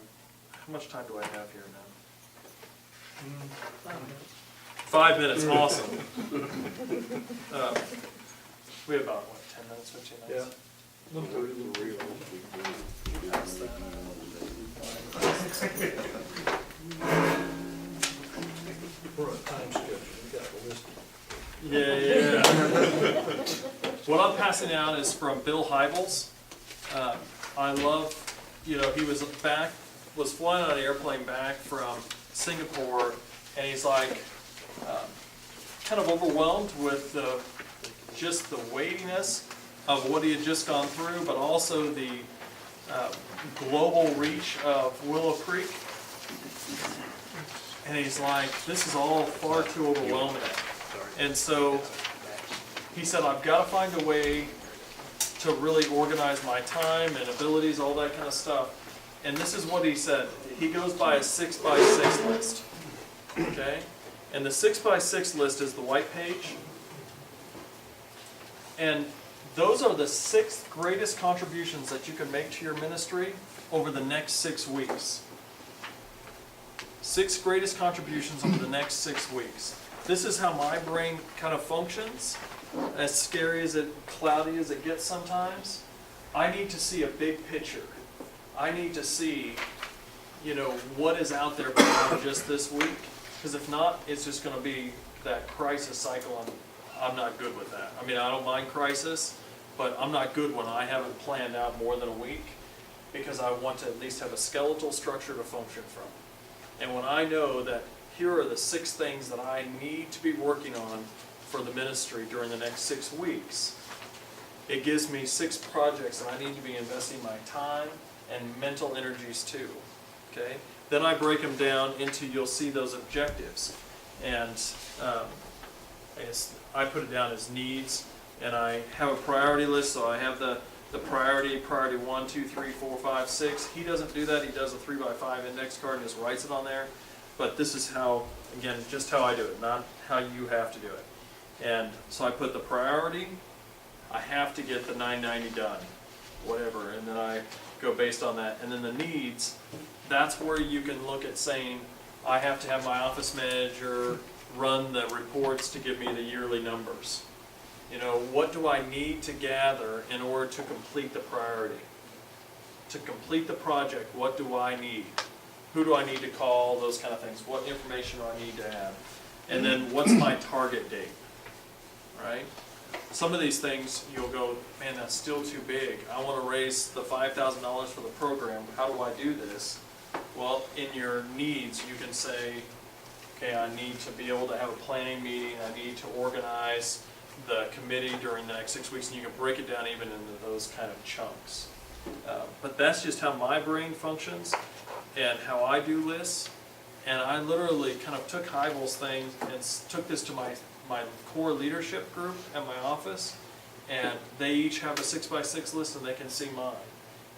how much time do I have here now? 5 minutes, awesome. We have about, what, 10 minutes, 15 minutes? Yeah. pass that. We're on time schedule, we got the list. Yeah. What I'm passing out is from Bill Hybels. I love, he was flying on an airplane back from Singapore, and he's like, kind of overwhelmed with just the weightiness of what he had just gone through, but also the global reach of Willow Creek. And he's like, this is all far too overwhelming. And so he said, I've got to find a way to really organize my time and abilities, all that kind of stuff. And this is what he said. He goes by a 6x6 list. Okay? And the 6x6 list is the white page. And those are the 6 greatest contributions that you can make to your ministry over the next 6 weeks. 6 greatest contributions over the next 6 weeks. This is how my brain kind of functions. As scary as it, cloudy as it gets sometimes, I need to see a big picture. I need to see, what is out there beyond just this week. Because if not, it's just going to be that crisis cycle, and I'm not good with that. I mean, I don't mind crisis, but I'm not good when I haven't planned out more than a week, because I want to at least have a skeletal structure to function from. And when I know that here are the 6 things that I need to be working on for the ministry during the next 6 weeks, it gives me 6 projects that I need to be investing my time and mental energies to. Okay? Then I break them down into, you'll see those objectives. And I put it down as needs, and I have a priority list, so I have the priority 1, 2, 3, 4, 5, 6. He doesn't do that. He does a 3x5 index card and just writes it on there. But this is how, again, just how I do it, not how you have to do it. And so I put the priority, I have to get the 990 done, whatever, and then I go based on that. And then the needs, that's where you can look at saying, I have to have my office manager run the reports to give me the yearly numbers. What do I need to gather in order to complete the priority? To complete the project, what do I need? Who do I need to call? Those kind of things. What information do I need to have? And then what's my target date? Right? Some of these things you'll go, man, that's still too big. I want to raise the $5,000 for the program. How do I do this? Well, in your needs, you can say, okay, I need to be able to have a planning meeting. I need to organize the committee during the next 6 weeks, and you can break it down even into those kind of chunks. But that's just how my brain functions and how I do lists. And I literally kind of took Hybels' thing and took this to my core leadership group at my office, and they each have a 6x6 list, and they can see mine.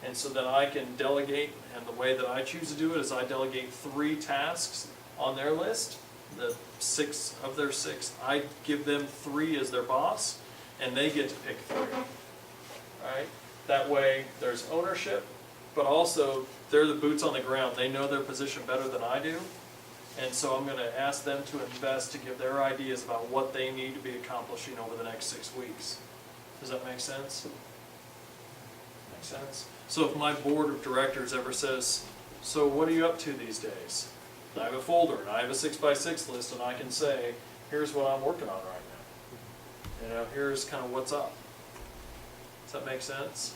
And so then I can delegate, and the way that I choose to do it is I delegate 3 tasks on their list. The 6 of their 6, I give them 3 as their boss, and they get to pick 3. Right? That way there's ownership, but also they're the boots on the ground. They know their position better than I do. And so I'm going to ask them to invest, to give their ideas about what they need to be accomplishing over the next 6 weeks. Does that make sense? Make sense? So if my board of directors ever says, so what are you up to these days? I have a folder and I have a 6x6 list, and I can say, here's what I'm working on right now. Here's kind of what's up. Does that make sense?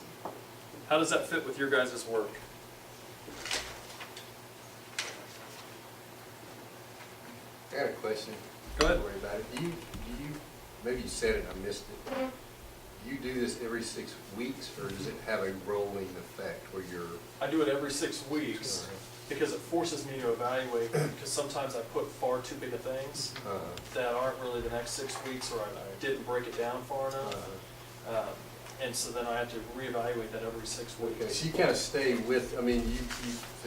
How does that fit with your guys' work? I got a question. Go ahead. Don't worry about it. Do you, maybe you said it, I missed it. Do you do this every 6 weeks, or does it have a rolling effect where you're? I do it every 6 weeks because it forces me to evaluate, because sometimes I put far too big of things that aren't really the next 6 weeks, or I didn't break it down far enough. And so then I have to reevaluate that every 6 weeks. Okay, so you kind of stay with, I mean,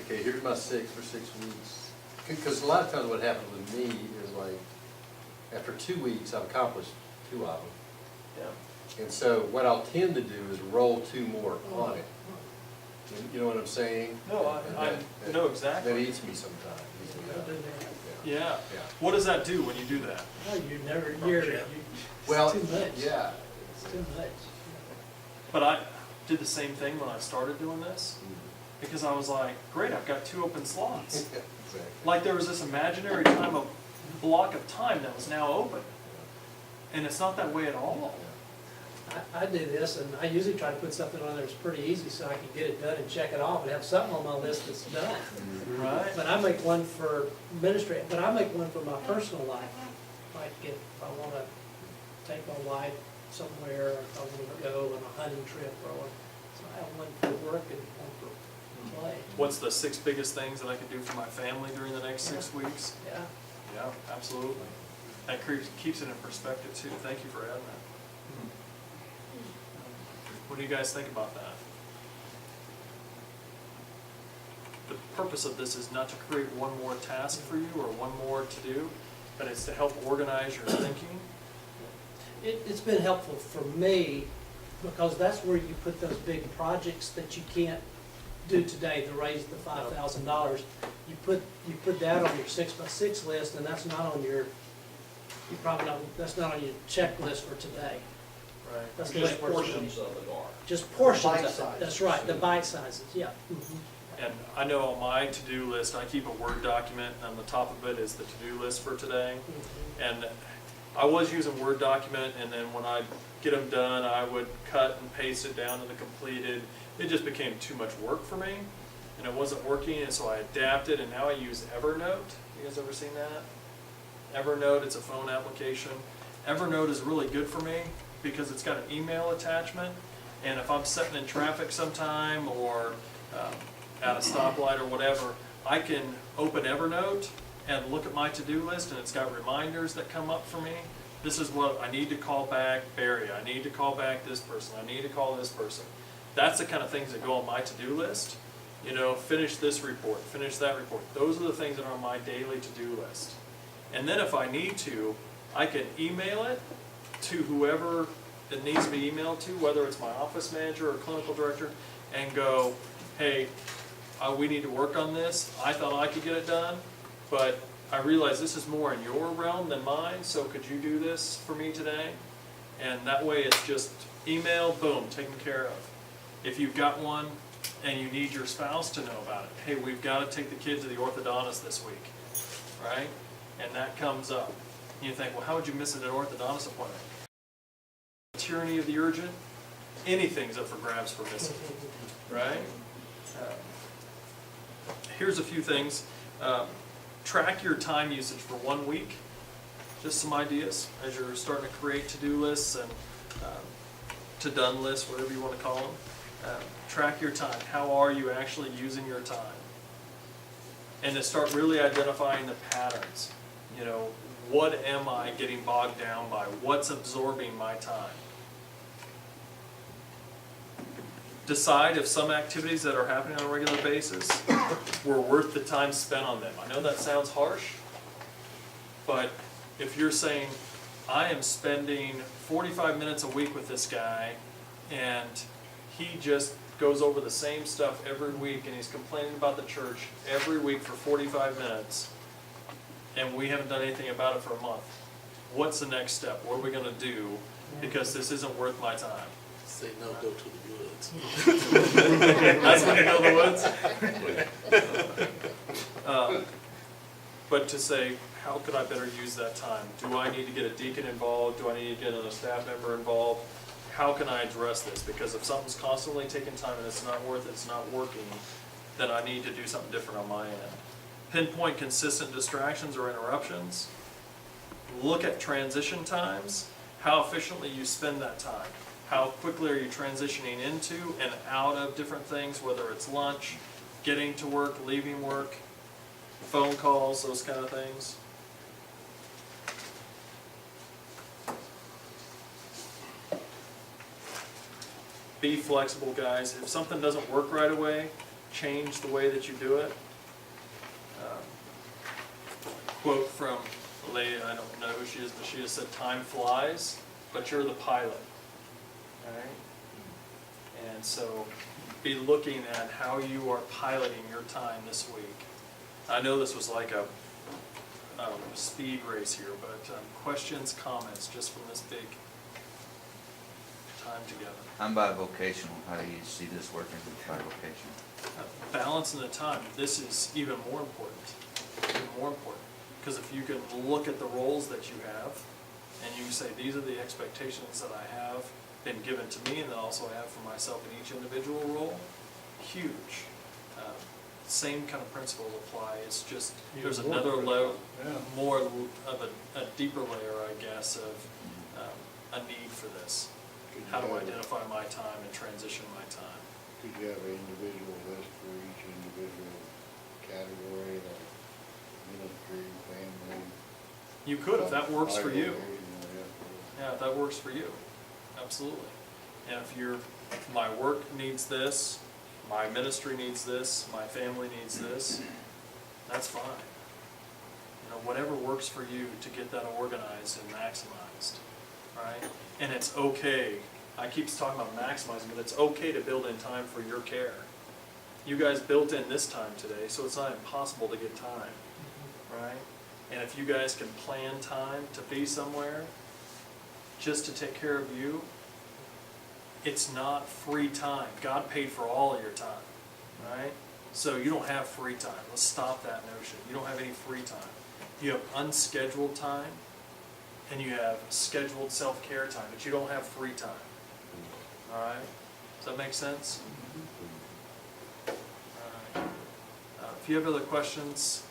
okay, here's my 6 for 6 weeks. Because a lot of times what happens with me is like, after 2 weeks, I've accomplished 2 of them. Yeah. And so what I'll tend to do is roll 2 more on it. You know what I'm saying? No, I know exactly. That eats me sometimes. Eats me up. Yeah. Yeah. What does that do when you do that? Oh, Well, it's too much. yeah. It's too much. But I did the same thing when I started doing this. because I was like, great, I've got 2 open slots. Exactly. Like there was this imaginary block of time that was now open. And it's not that way at all. I do this, and I usually try to put something on there that's pretty easy, so I can get it done and check it off, and have something on my list that's done. Right? But I make one for administrative, but I make one for my personal life. Like if I wanna take my wife somewhere, or if I wanna go on a hunting trip, or, so I have one for work and one for play. What's the 6 biggest things that I can do for my family during the next 6 weeks? Yeah. Yeah, absolutely. That keeps it in perspective too. Thank you for adding that. What do you guys think about that? The purpose of this is not to create one more task for you or one more to do, but it's to help organize your thinking. It's been helpful for me, because that's where you put those big projects that you can't do today to raise the $5,000. You put that on your 6x6 list, and that's not on your, that's not on your checklist for today. Right. That's the way Just it works for me. portions of it are. Just portions Bite of it, sizes. that's right, the bite sizes, yeah. And I know on my to-do list, I keep a Word document, and on the top of it is the to-do list for today. And I was using Word document, and then when I get them done, I would cut and paste it down to the completed. It just became too much work for me, and it wasn't working, and so I adapted, and now I use Evernote. You guys ever seen that? Evernote, it's a phone application. Evernote is really good for me because it's got an email attachment, and if I'm sitting in traffic sometime or at a stoplight or whatever, I can open Evernote and look at my to-do list, and it's got reminders that come up for me. This is what I need to call back Barry, I need to call back this person, I need to call this person. That's the kind of things that go on my to-do list. You know, finish this report, finish that report. Those are the things that are on my daily to-do list. And then if I need to, I can email it to whoever it needs to be emailed to, whether it's my office manager or clinical director, and go, hey, we need to work on this. I thought I could get it done, but I realize this is more in your realm than mine, so could you do this for me today? And that way it's just email, boom, taken care of. If you've got one and you need your spouse to know about it, hey, we've got to take the kid to the orthodontist this week, right? And that comes up. You think, well, how would you miss an orthodontist appointment? Tyranny of the urgent, anything's up for grabs for missing, right? Here's a few things. Track your time usage for 1 week. Just some ideas as you're starting to create to-do lists and to-done lists, whatever you want to call them. Track your time. How are you actually using your time? And to start really identifying the patterns. You know, what am I getting bogged down by? What's absorbing my time? Decide if some activities that are happening on a regular basis were worth the time spent on them. I know that sounds harsh, but if you're saying, I am spending 45 minutes a week with this guy, and he just goes over the same stuff every week, and he's complaining about the church every week for 45 minutes, and we haven't done anything about it for a month. What's the next step? What are we going to do? Because this isn't worth my time. Say no, go to the woods. That's when you go to the woods? But to say, how could I better use that time? Do I need to get a deacon involved? Do I need to get another staff member involved? How can I address this? Because if something's constantly taking time and it's not worth it, it's not working, then I need to do something different on my end. Pinpoint consistent distractions or interruptions. Look at transition times, how efficiently you spend that time. How quickly are you transitioning into and out of different things, whether it's lunch, getting to work, leaving work, phone calls, those kind of things. Be flexible, guys. If something doesn't work right away, change the way that you do it. Quote from a lady, I don't know who she is, but she just said, time flies, but you're the pilot. All right? And so be looking at how you are piloting your time this week. I know this was like a speed race here, but questions, comments, just from this big time together. I'm bivocational. How do you see this working with bivocational? Balancing the time, this is even more important, because if you can look at the roles that you have, and you say, these are the expectations that I have been given to me, and that also I have for myself in each individual role, huge. Same kind of principles apply, it's just, there's Even more another critical. level, Yeah. more of a deeper layer, I guess, of a need for this. How to identify my time and transition my time. Could you have an individual list for each individual category, like ministry, family? You could, if that works for you. Bivocational, Yeah, if that works for you, absolutely. And if my work needs this, my ministry needs this, my family needs this, that's fine. You know, whatever works for you to get that organized and maximized, right? And it's okay, I keep talking about maximizing, but it's okay to build in time for your care. You guys built in this time today, so it's not impossible to get time, right? And if you guys can plan time to be somewhere, just to take care of you, it's not free time. God paid for all of your time, right? So you don't have free time. Let's stop that notion. You don't have any free time. You have unscheduled time, and you have scheduled self-care time, but you don't have free time. All right? Does that make sense? All right. If you have other questions,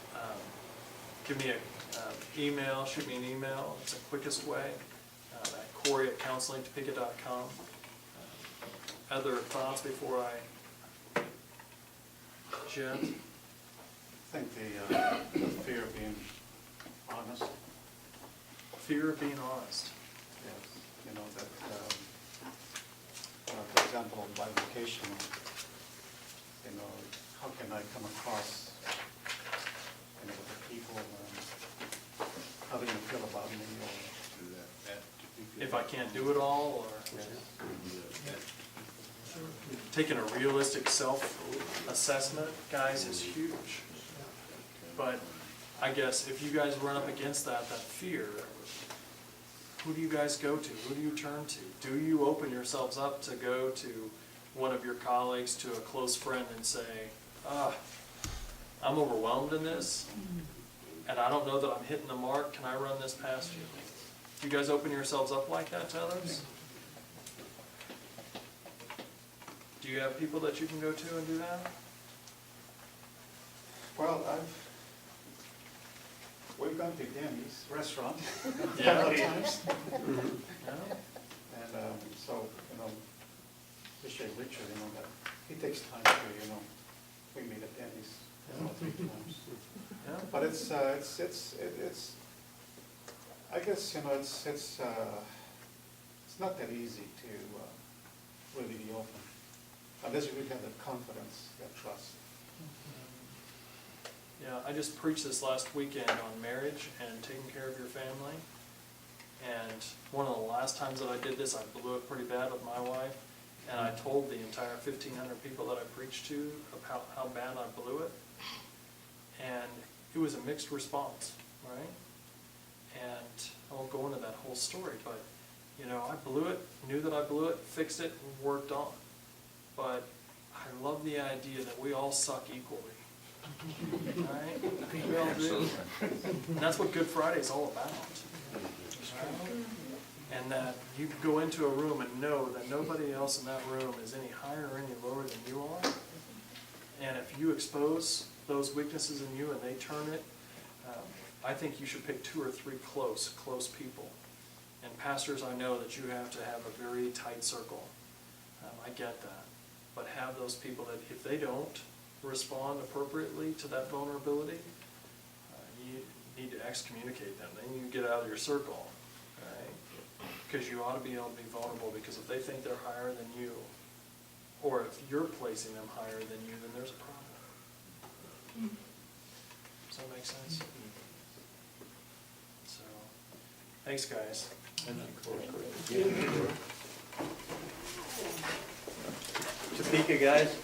give me an email, shoot me an email. It's the quickest way. At Corey@counselingtopeka.com. Other thoughts before I jet? I think the fear of being honest, Fear of being honest. yes, you know, that, for example, by vocation, you know, how can I come across, you know, with the people, how do you feel about me, or, If I can't do it all, or yes. taking a realistic self-assessment, guys, is huge. But I guess if you guys run up against that fear, who do you guys go to? Who do you turn to? Do you open yourselves up to go to one of your colleagues, to a close friend, and say, I'm overwhelmed in this, and I don't know that I'm hitting the mark, can I run this past you? Do you guys open yourselves up like that to others? Do you have people that you can go to and do that? Well, we've gone to Denny's restaurant a Yeah. couple of times. No? And so, you know, appreciate Richard, you know, that he takes time to, you know, we meet at Denny's, you know, 3 times. Yeah? But it's, I guess, you know, it's not that easy to really be open, unless you really have that confidence, that trust. Yeah, I just preached this last weekend on marriage and taking care of your family. And one of the last times that I did this, I blew it pretty bad with my wife. And I told the entire 1,500 people that I preached to about how bad I blew it. And it was a mixed response, right? And I won't go into that whole story, but, you know, I blew it, knew that I blew it, fixed it, and worked on. But I love the idea that we all suck equally. Right? We all do. Absolutely. And that's what Good Friday is all about. Right? And that you can go into a room and know that nobody else in that room is any higher or any lower than you are. And if you expose those weaknesses in you and they turn it, I think you should pick 2 or 3 close people. And pastors, I know that you have to have a very tight circle. I get that. But have those people that if they don't respond appropriately to that vulnerability, you need to excommunicate them. They need to get out of your circle, right? Because you ought to be able to be vulnerable, because if they think they're higher than you, or if you're placing them higher than you, then there's a problem. Does that make sense? So, thanks, guys. Topeka, guys.